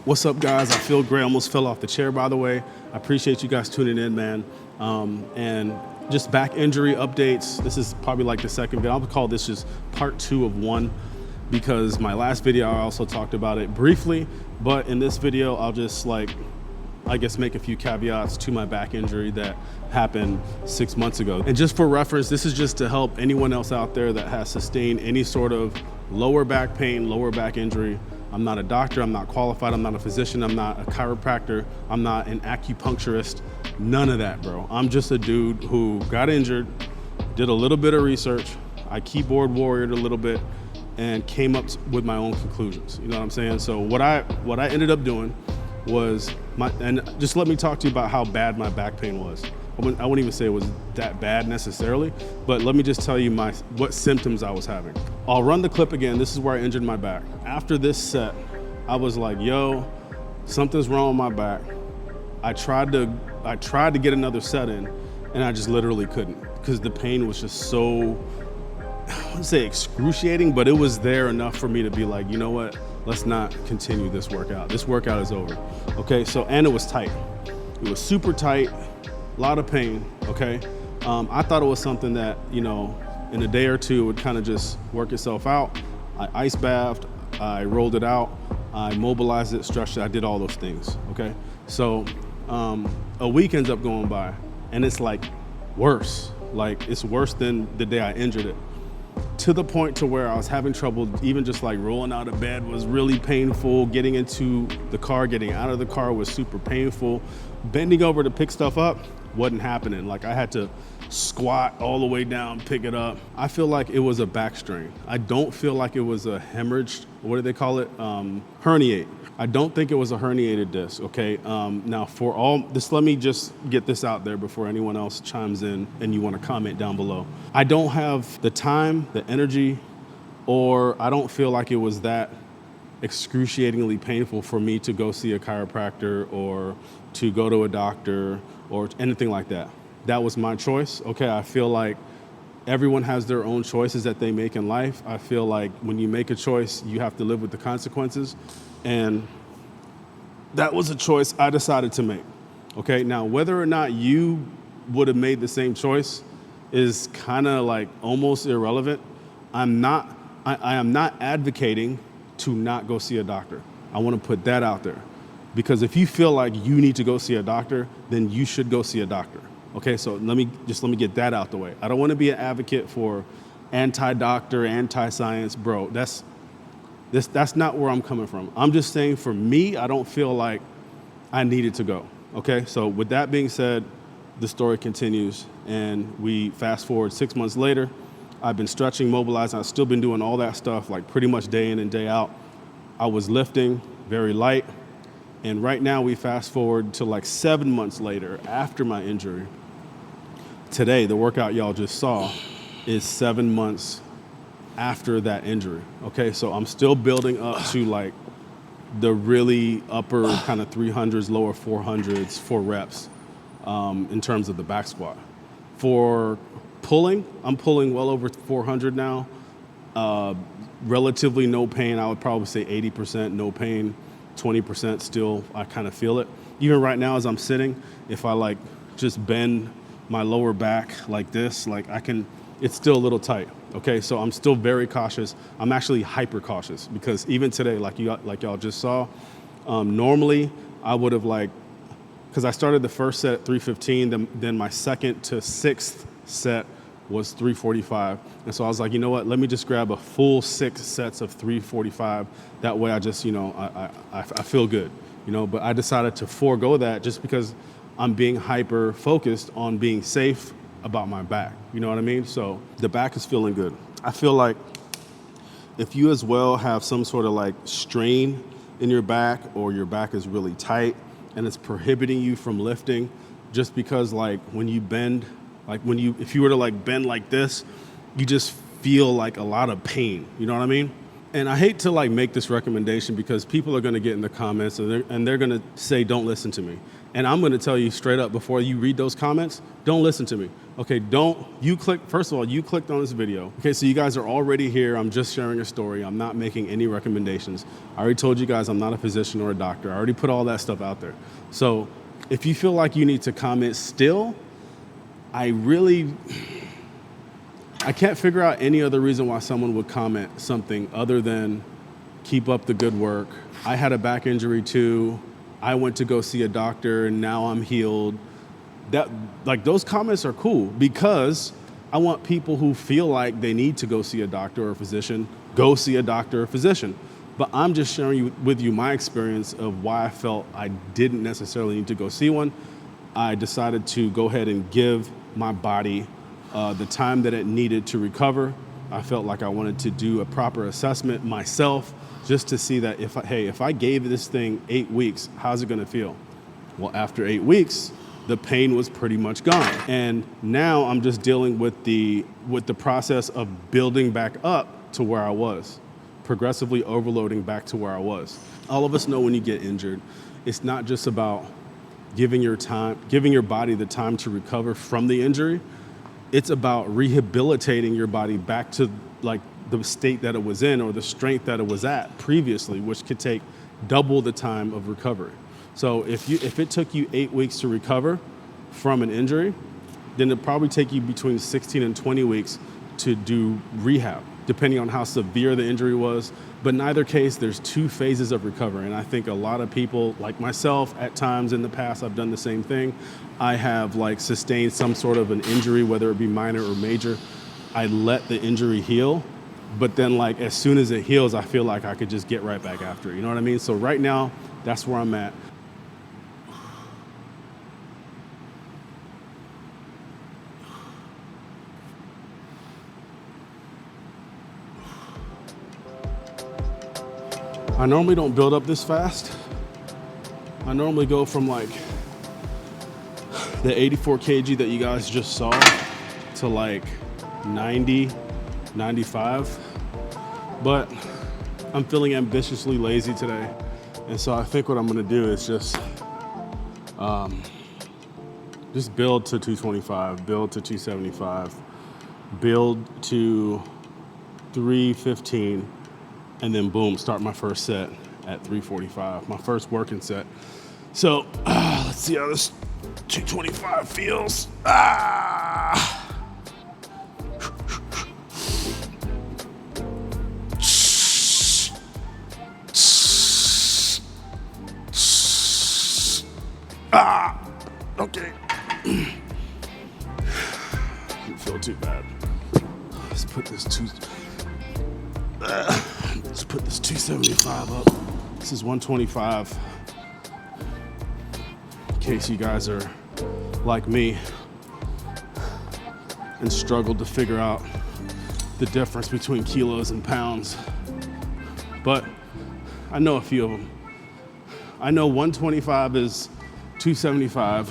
What's up, guys? I feel great. I almost fell off the chair, by the way. I appreciate you guys tuning in, man. And just back injury updates. This is probably like the second video. I'll call this just part 2 of 1 because my last video I also talked about it briefly, but in this video I'll just make a few caveats to my back injury that happened 6 months ago. And just for reference, this is just to help anyone else out there that has sustained any sort of lower back pain, lower back injury. I'm not a doctor, I'm not qualified, I'm not a physician, I'm not a chiropractor, I'm not an acupuncturist, none of that, bro. I'm just a dude who got injured, did a little bit of research, I keyboard warriored a little bit, and came up with my own conclusions. You know what I'm saying? So what I ended up doing was and just let me talk to you about how bad my back pain was. I wouldn't even say it was that bad necessarily, but let me just tell you what symptoms I was having. I'll run the clip again. This is where I injured my back. After this set, I was like, yo, something's wrong with my back. I tried to get another set in, and I just literally couldn't because the pain was just so, I wouldn't say excruciating, but it was there enough for me to be like, you know what? Let's not continue this workout. This workout is over. Okay, so, and it was tight. It was super tight, a lot of pain, okay? I thought it was something that, you know, in a day or two, it would kind of just work itself out. I ice bathed, I rolled it out, I mobilized it, stretched it, I did all those things, okay? So a week ends up going by, and it's like worse. Like, it's worse than the day I injured it. To the point to where I was having trouble, even just like rolling out of bed was really painful. Getting into the car, getting out of the car was super painful. Bending over to pick stuff up wasn't happening. Like, I had to squat all the way down, pick it up. I feel like it was a back strain. I don't feel like it was a hemorrhage. What do they call it? Herniate. I don't think it was a herniated disc, okay? Now for all this, let me just get this out there before anyone else chimes in and you wanna comment down below. I don't have the time, the energy, or I don't feel like it was that excruciatingly painful for me to go see a chiropractor or to go to a doctor or anything like that. That was my choice, okay? I feel like everyone has their own choices that they make in life. I feel like when you make a choice, you have to live with the consequences. And that was a choice I decided to make, okay? Now, whether or not you would have made the same choice is kind of like almost irrelevant. I am not advocating to not go see a doctor. I want to put that out there. Because if you feel like you need to go see a doctor, then you should go see a doctor. Okay, so let me get that out the way. I don't want to be an advocate for anti-doctor, anti-science, bro. That's not where I'm coming from. I'm just saying, for me, I don't feel like I needed to go. Okay, so with that being said, the story continues, and we fast forward 6 months later. I've been stretching, mobilizing. I've still been doing all that stuff, like pretty much day in and day out. I was lifting very light. And right now we fast forward to like 7 months later after my injury. Today, the workout y'all just saw is 7 months after that injury. Okay, so I'm still building up to like the really upper kind of 300s, lower 400s for reps in terms of the back squat. For pulling, I'm pulling well over 400 now. Relatively no pain. I would probably say 80% no pain. 20% still, I kind of feel it. Even right now as I'm sitting, if I like just bend my lower back like this, like it's still a little tight. Okay, so I'm still very cautious. I'm actually hyper cautious because even today, like y'all just saw, normally I would have because I started the first set at 315, then my second to sixth set was 345. And so I was like, you know what, let me just grab a full 6 sets of 345. That way I just, I feel good, but I decided to forego that just because I'm being hyper focused on being safe about my back. You know what I mean? So the back is feeling good. I feel like if you as well have some sort of like strain in your back, or your back is really tight and it's prohibiting you from lifting, just because like when you bend, if you were to like bend like this, you just feel like a lot of pain, you know what I mean? And I hate to like make this recommendation because people are gonna get in the comments and they're gonna say, don't listen to me. And I'm gonna tell you straight up before you read those comments, don't listen to me. Okay, first of all, you clicked on this video. Okay, so you guys are already here. I'm just sharing a story. I'm not making any recommendations. I already told you guys I'm not a physician or a doctor. I already put all that stuff out there. So if you feel like you need to comment still, I can't figure out any other reason why someone would comment something other than keep up the good work. I had a back injury too. I went to go see a doctor and now I'm healed. Those comments are cool because I want people who feel like they need to go see a doctor or a physician, go see a doctor or physician. But I'm just sharing with you my experience of why I felt I didn't necessarily need to go see one. I decided to go ahead and give my body the time that it needed to recover. I felt like I wanted to do a proper assessment myself just to see that if I gave this thing 8 weeks, how's it gonna feel? Well, after 8 weeks, the pain was pretty much gone. And now I'm just dealing with the process of building back up to where I was, progressively overloading back to where I was. All of us know when you get injured, it's not just about giving your body the time to recover from the injury. It's about rehabilitating your body back to like the state that it was in or the strength that it was at previously, which could take double the time of recovery. So if it took you 8 weeks to recover from an injury, then it'd probably take you between 16 and 20 weeks to do rehab, depending on how severe the injury was. But in either case, there's 2 phases of recovery. And I think a lot of people, like myself, at times in the past, I've done the same thing. I have sustained some sort of an injury, whether it be minor or major. I let the injury heal. But then as soon as it heals, I feel like I could just get right back after it. You know what I mean? So right now, that's where I'm at. I normally don't build up this fast. I normally go from the 84 kg that you guys just saw to 90, 95. But I'm feeling ambitiously lazy today. And so I think what I'm gonna do is just build to 225, build to 275, build to 315, and then boom, start my first set at 345, my first working set. So let's see how this 225 feels. Okay. Didn't feel too bad. Let's put this 275 up. This is 125. In case you guys are like me and struggled to figure out the difference between kilos and pounds. But I know a few of them. I know 125 is 275.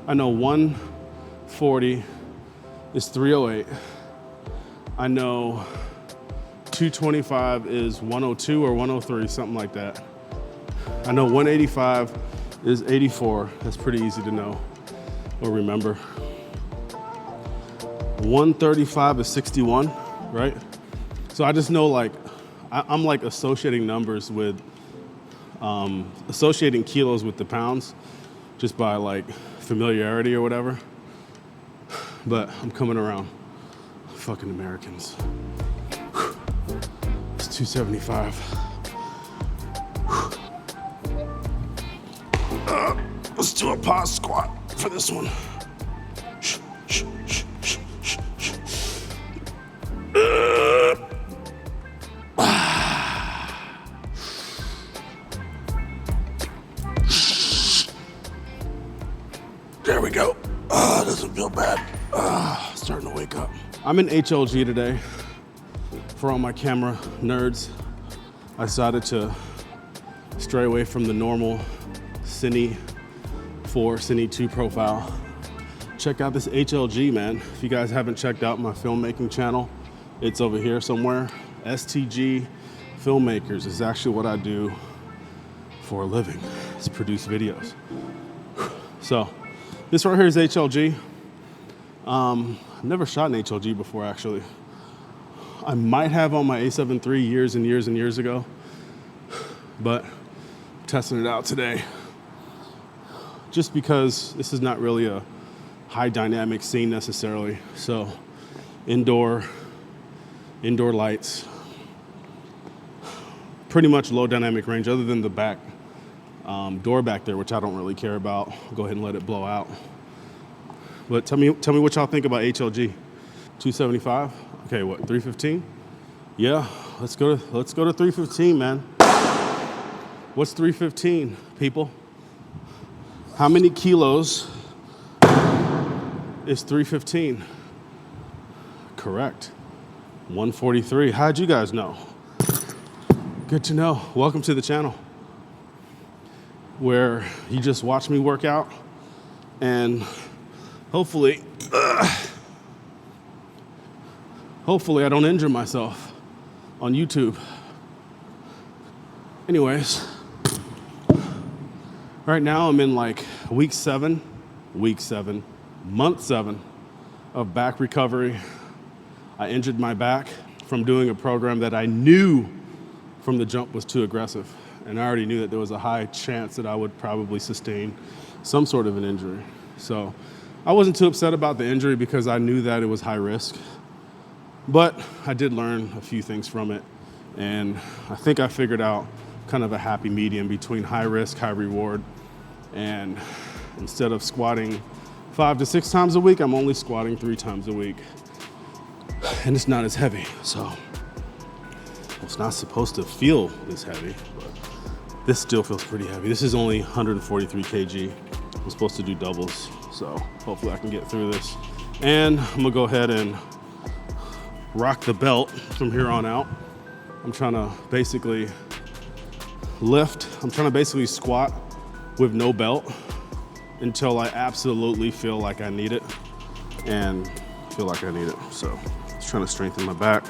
I know 140 is 308. I know 225 is 102 or 103, something like that. I know 185 is 84. That's pretty easy to know or remember. 135 is 61, right? So I just know I'm associating numbers with, associating kilos with the pounds just by familiarity or whatever. But I'm coming around. Fucking Americans. It's 275. Let's do a pause squat for this one. There we go. Doesn't feel bad. Starting to wake up. I'm in HLG today. For all my camera nerds, I decided to stray away from the normal Cine 4, Cine 2 profile. Check out this HLG, man. If you guys haven't checked out my filmmaking channel, it's over here somewhere. STG Filmmakers is actually what I do for a living. It's produce videos. So this right here is HLG. I've never shot an HLG before, actually. I might have on my A7 III years and years and years ago, but I'm testing it out today. Just because this is not really a high dynamic scene necessarily. So indoor lights, pretty much low dynamic range other than the back door back there, which I don't really care about. Go ahead and let it blow out. But tell me what y'all think about HLG. 275? Okay, what, 315? Yeah, let's go to 315, man. What's 315, people? How many kilos is 315? Correct. 143. How'd you guys know? Good to know. Welcome to the channel where you just watch me work out and hopefully I don't injure myself on YouTube. Anyways, right now I'm in like month seven of back recovery. I injured my back from doing a program that I knew from the jump was too aggressive. And I already knew that there was a high chance that I would probably sustain some sort of an injury. So I wasn't too upset about the injury because I knew that it was high risk. But I did learn a few things from it. And I think I figured out kind of a happy medium between high risk, high reward. And instead of squatting 5 to 6 times a week, I'm only squatting 3 times a week. And it's not as heavy. So it's not supposed to feel this heavy, but this still feels pretty heavy. This is only 143 kg. I'm supposed to do doubles, so hopefully I can get through this. And I'm gonna go ahead and rock the belt from here on out. I'm trying to basically squat with no belt until I absolutely feel like I need it, and feel like I need it. So just trying to strengthen my back,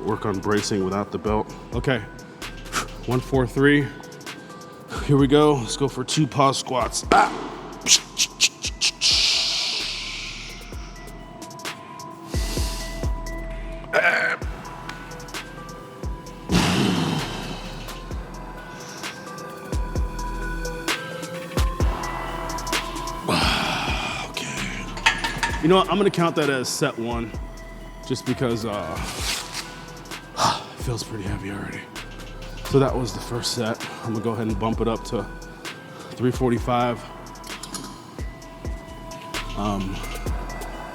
work on bracing without the belt. Okay, 143. Here we go. Let's go for 2 pause squats. You know what, I'm gonna count that as set 1, just because it feels pretty heavy already. So that was the first set. I'm gonna go ahead and bump it up to 345.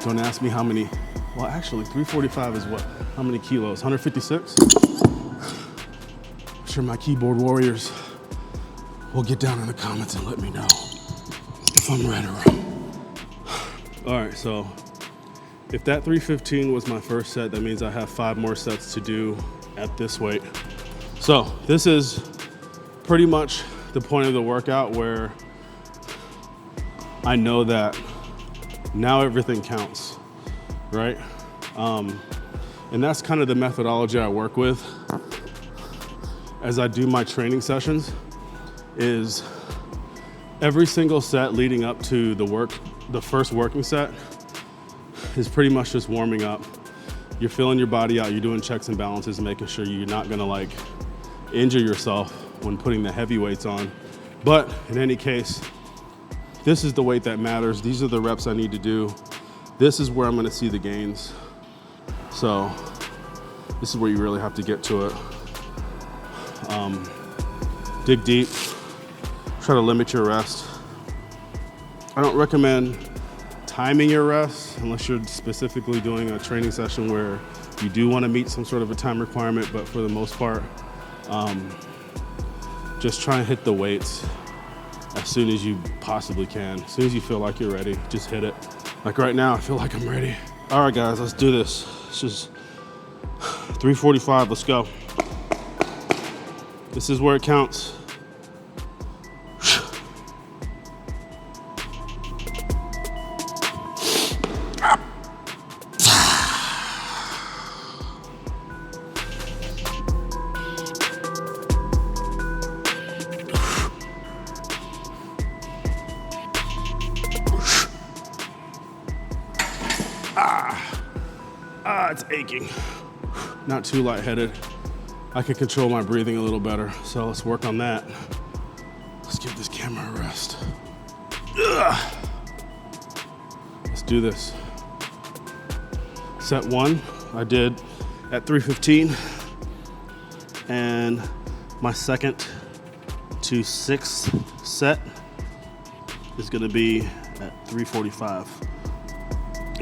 Don't ask me how many, well actually 345 is what? How many kilos? 156? I'm sure my keyboard warriors will get down in the comments and let me know if I'm right or wrong. All right, so if that 315 was my first set, that means I have 5 more sets to do at this weight. So this is pretty much the point of the workout where I know that now everything counts, right? And that's kind of the methodology I work with as I do my training sessions, is every single set leading up to the first working set is pretty much just warming up. You're feeling your body out, you're doing checks and balances, making sure you're not gonna like injure yourself when putting the heavy weights on. But in any case, this is the weight that matters. These are the reps I need to do. This is where I'm gonna see the gains. So this is where you really have to get to it. Dig deep, try to limit your rest. I don't recommend timing your rest unless you're specifically doing a training session where you do want to meet some sort of a time requirement, but for the most part, just try and hit the weights as soon as you possibly can. As soon as you feel like you're ready, just hit it. Like right now, I feel like I'm ready. All right, guys, let's do this. It's just 345, let's go. This is where it counts. It's aching. Not too lightheaded. I can control my breathing a little better, so let's work on that. Let's give this camera a rest. Ugh. Let's do this. Set 1, I did at 315, and my second to sixth set is gonna be at 345,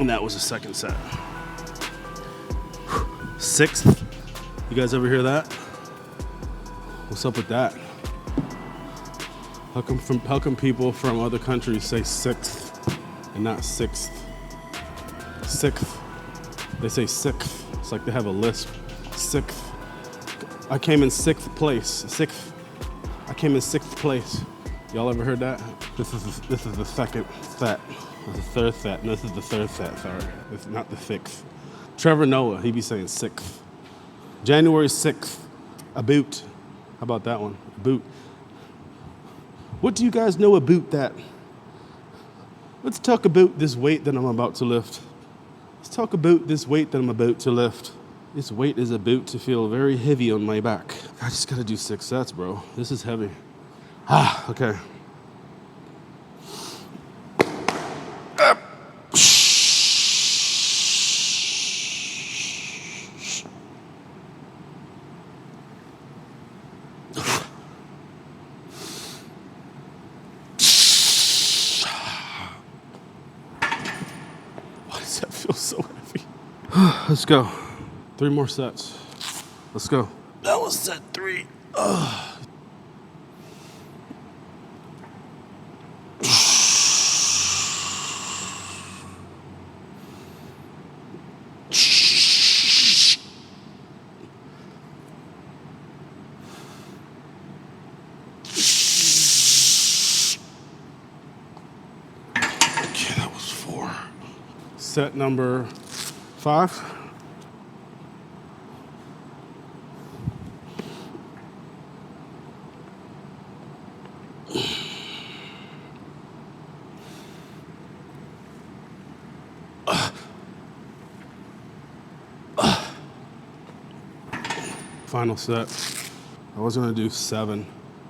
and that was the second set. Sixth, you guys ever hear that? What's up with that? How come people from other countries say sixth and not sixth? Sixth. They say sixth. It's like they have a lisp. Sixth. I came in sixth place. Sixth. I came in sixth place. Y'all ever heard that? This is the second set. This is the third set. No, this is the third set. Sorry, it's not the sixth. Trevor Noah, he be saying sixth. January 6th, a boot. How about that one? A boot. What do you guys know about that? Let's talk about this weight that I'm about to lift. Let's talk about this weight that I'm about to lift. This weight is about to feel very heavy on my back. I just gotta do 6 sets, bro. This is heavy. Okay. Why does that feel so heavy? Let's go. 3 more sets. Let's go. That was set 3. Okay, that was 4. Set number 5. Final set. I was gonna do 7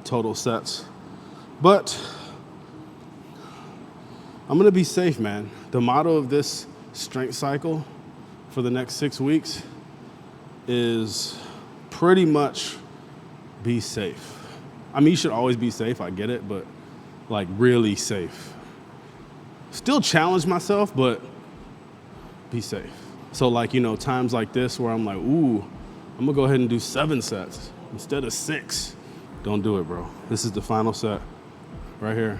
total sets, but I'm gonna be safe, man. The motto of this strength cycle for the next 6 weeks is pretty much be safe. I mean, you should always be safe, I get it, but like really safe. Still challenge myself, but be safe. So like, you know, times like this where I'm like, ooh, I'm gonna go ahead and do 7 sets instead of 6. Don't do it, bro. This is the final set right here.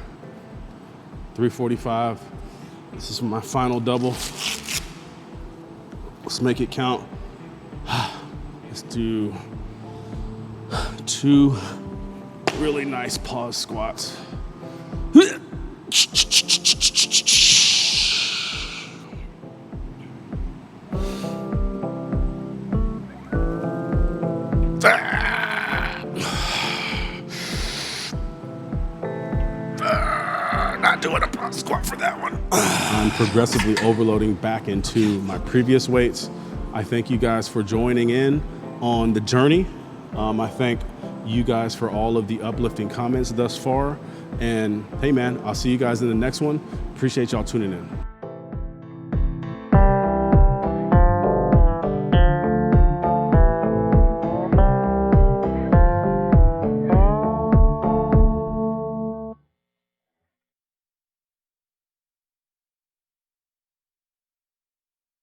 345. This is my final double. Let's make it count. Let's do 2 really nice pause squats. Not doing a pause squat for that one. I'm progressively overloading back into my previous weights. I thank you guys for joining in on the journey. I thank you guys for all of the uplifting comments thus far. And hey man, I'll see you guys in the next one. Appreciate y'all tuning in.